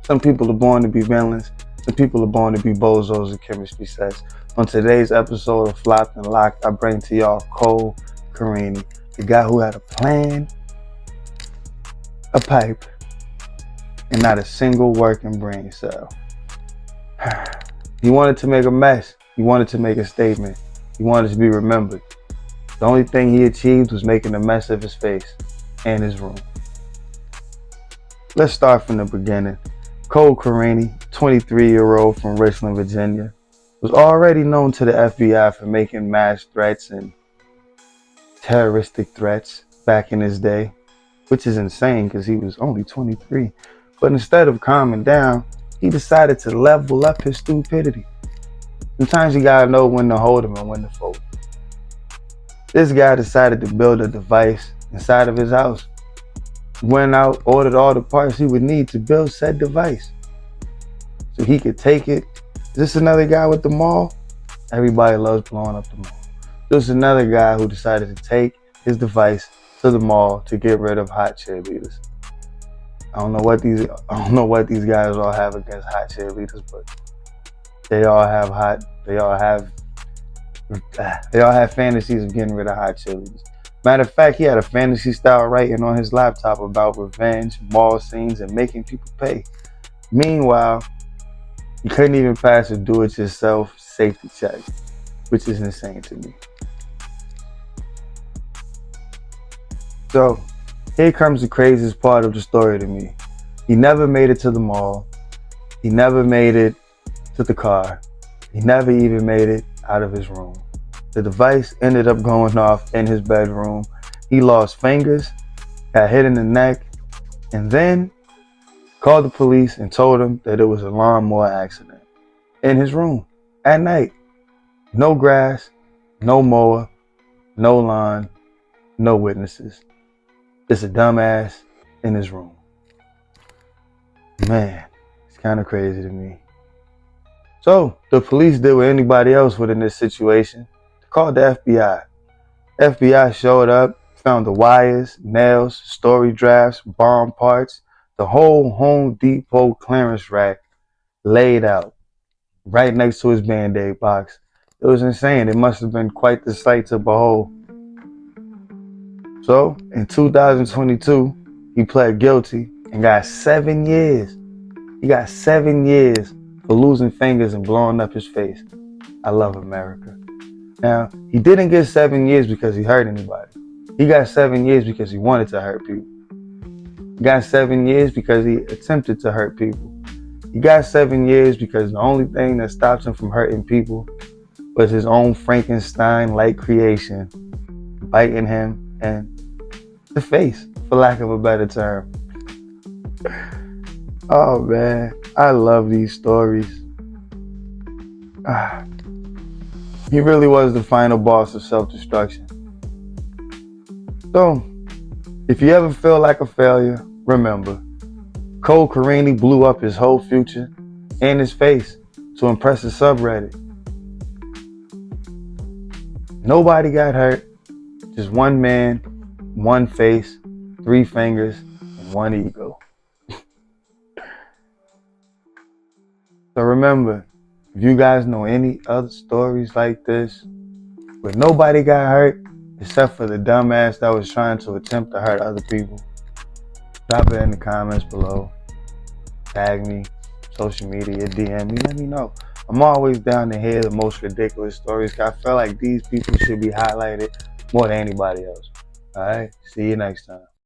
Some people are born to be villains. Some people are born to be bozos, as chemistry says. On today's episode of Flopped and Locked, I bring to y'all Cole Carini, the guy who had a plan, a pipe, and not a single working brain cell. He wanted to make a mess. He wanted to make a statement. He wanted to be remembered. The only thing he achieved was making a mess of his face and his room. Let's start from the beginning. Cole Carini, 23-year-old from Richland, Virginia, was already known to the FBI for making mass threats and terroristic threats back in his day, which is insane because he was only 23. But instead of calming down, he decided to level up his stupidity. Sometimes you gotta know when to hold him and when to fold. This guy decided to build a device inside of his house. Went out, ordered all the parts he would need to build said device so he could take it. Is this another guy with the mall? Everybody loves blowing up the mall. This is another guy who decided to take his device to the mall to get rid of hot cheerleaders. I don't know what these guys all have against hot cheerleaders, but they all have fantasies of getting rid of hot cheerleaders. Matter of fact, he had a fantasy style writing on his laptop about revenge, mall scenes, and making people pay. Meanwhile, he couldn't even pass a do-it-yourself safety check, which is insane to me. So, here comes the craziest part of the story to me. He never made it to the mall. He never made it to the car. He never even made it out of his room. The device ended up going off in his bedroom. He lost fingers, got hit in the neck, and then called the police and told them that it was a lawnmower accident in his room at night. No grass, no mower, no lawn, no witnesses. Just a dumbass in his room. Man, it's kind of crazy to me. So the police did what anybody else would in this situation. Called the FBI. FBI showed up, found the wires, nails, story drafts, bomb parts, the whole Home Depot clearance rack laid out right next to his Band-Aid box. It was insane. It must have been quite the sight to behold. So in 2022, he pled guilty and got 7 years. He got 7 years for losing fingers and blowing up his face. I love America. Now, he didn't get 7 years because he hurt anybody. He got 7 years because he wanted to hurt people. He got 7 years because he attempted to hurt people. He got 7 years because the only thing that stopped him from hurting people was his own Frankenstein-like creation, biting him in the face, for lack of a better term. Oh man, I love these stories. He really was the final boss of self-destruction. So, if you ever feel like a failure, remember, Cole Carini blew up his whole future and his face to impress the subreddit. Nobody got hurt, just one man, one face, 3 fingers, and 1 ego. So remember, if you guys know any other stories like this, where nobody got hurt except for the dumbass that was trying to attempt to hurt other people, drop it in the comments below. Tag me, social media, DM me, let me know. I'm always down to hear the most ridiculous stories, because I feel like these people should be highlighted more than anybody else. Alright, see you next time.